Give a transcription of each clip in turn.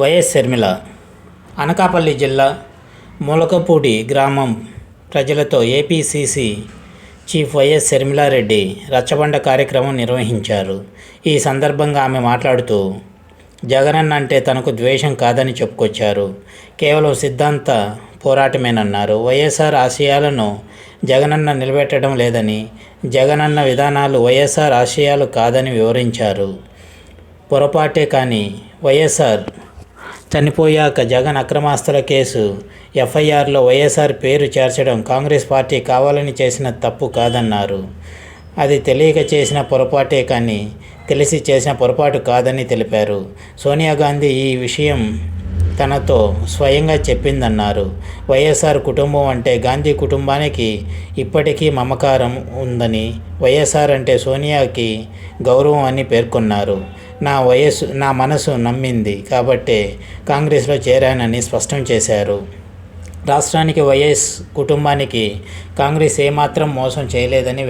YS Sharmila Anakapalli జిల్లా మూలకపూడి గ్రామం ప్రజలతో ఏపీసీసీ చీఫ్ వైఎస్ షర్మిలారెడ్డి రచ్చబండ కార్యక్రమం నిర్వహించారు. ఈ సందర్భంగా ఆమె మాట్లాడుతూ జగనన్న అంటే తనకు ద్వేషం కాదని చెప్పుకొచ్చారు. కేవలం సిద్ధాంత పోరాటమేనన్నారు. వైఎస్ఆర్ ఆశయాలను జగనన్న నిలబెట్టడం లేదని, జగనన్న విధానాలు వైఎస్ఆర్ ఆశయాలు కాదని వివరించారు. పొరపాటే కానీ వైఎస్ఆర్ చనిపోయాక జగన్ అక్రమాస్తుల కేసు ఎఫ్ఐఆర్లో వైఎస్ఆర్ పేరు చేర్చడం కాంగ్రెస్ పార్టీ కావాలని చేసిన తప్పు కాదన్నారు. అది తెలియక చేసిన పొరపాటే కానీ తెలిసి చేసిన పొరపాటు కాదని తెలిపారు. సోనియా గాంధీ ఈ విషయం తనతో స్వయంగా చెప్పిందన్నారు. వైఎస్ఆర్ కుటుంబం అంటే గాంధీ కుటుంబానికి ఇప్పటికీ మమకారం ఉందని, వైఎస్ఆర్ అంటే సోనియాకి గౌరవం అని పేర్కొన్నారు. నా మనసు నమ్మింది కాబట్టే కాంగ్రెస్లో చేరానని స్పష్టం చేశారు. రాష్ట్రానికి, వైఎస్ కుటుంబానికి కాంగ్రెస్ ఏమాత్రం మోసం చేయలేదని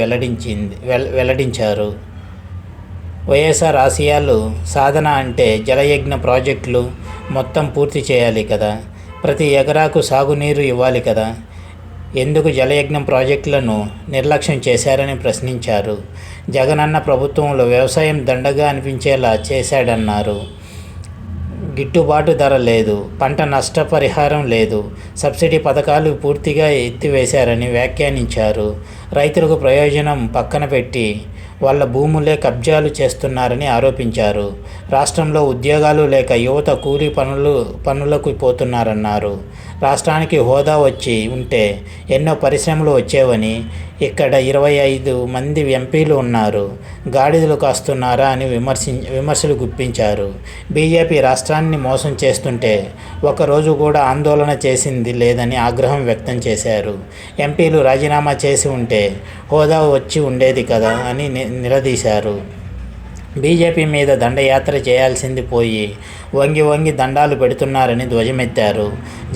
వెల్లడించారు. వైఎస్ఆర్ ఆశయాలు సాధన అంటే జలయజ్ఞ ప్రాజెక్టులు మొత్తం పూర్తి చేయాలి కదా, ప్రతి ఎకరాకు సాగునీరు ఇవ్వాలి కదా, ఎందుకు జలయజ్ఞం ప్రాజెక్టులను నిర్లక్ష్యం చేశారని ప్రశ్నించారు. జగనన్న ప్రభుత్వంలో వ్యవసాయం దండగా అనిపించేలా చేశాడన్నారు. గిట్టుబాటు ధర లేదు, పంట నష్టపరిహారం లేదు, సబ్సిడీ పథకాలు పూర్తిగా ఎత్తివేశారని వ్యాఖ్యానించారు. రైతులకు ప్రయోజనం పక్కన పెట్టి వాళ్ళ భూములే కబ్జాలు చేస్తున్నారని ఆరోపించారు. రాష్ట్రంలో ఉద్యోగాలు లేక యువత కూలీ పనులకు పోతున్నారన్నారు. రాష్ట్రానికి హోదా వచ్చి ఉంటే ఎన్నో పరిశ్రమలు వచ్చేవని, ఇక్కడ 25 మంది ఎంపీలు ఉన్నారు, గాడిదలు కాస్తున్నారా అని విమర్శలు గుప్పించారు. బీజేపీ రాష్ట్రాన్ని మోసం చేస్తుంటే ఒకరోజు కూడా ఆందోళన చేసింది లేదని ఆగ్రహం వ్యక్తం చేశారు. ఎంపీలు రాజీనామా చేసి ఉంటే హోదా వచ్చి ఉండేది కదా అని నిలదీశారు. బీజేపీ మీద దండయాత్ర చేయాల్సింది పోయి వంగి దండాలు పెడుతున్నారని ధ్వజమెత్తారు.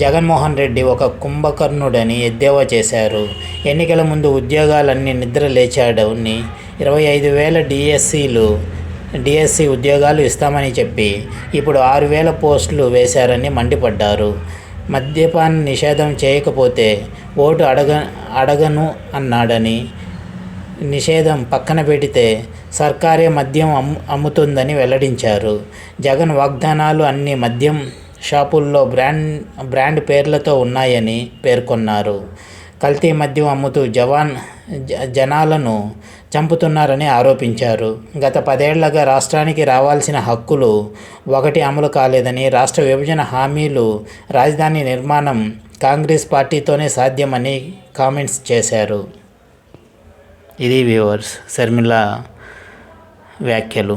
జగన్మోహన్ రెడ్డి ఒక కుంభకర్ణుడని ఎద్దేవా చేశారు. ఎన్నికల ముందు ఉద్యోగాలన్నీ నిద్ర లేచాడని, 25,000 డిఎస్సి ఉద్యోగాలు ఇస్తామని చెప్పి ఇప్పుడు 6,000 పోస్టులు వేశారని మండిపడ్డారు. మద్యపాన నిషేధం చేయకపోతే ఓటు అడగను అన్నాడని, నిషేధం పక్కన పెడితే సర్కారే మద్యం అమ్ముతుందని వెల్లడించారు. జగన్ వాగ్దానాలు అన్ని మద్యం షాపుల్లో బ్రాండ్ పేర్లతో ఉన్నాయని పేర్కొన్నారు. కల్తీ మద్యం అమ్ముతూ జనాలను చంపుతున్నారని ఆరోపించారు. గత 10 ఏళ్లుగా రాష్ట్రానికి రావాల్సిన హక్కులు ఒకటి అమలు కాలేదని, రాష్ట్ర విభజన హామీలు, రాజధాని నిర్మాణం కాంగ్రెస్ పార్టీతోనే సాధ్యమని కామెంట్స్ చేశారు. ఇది వ్యూవర్స్ షర్మిల వ్యాఖ్యలు.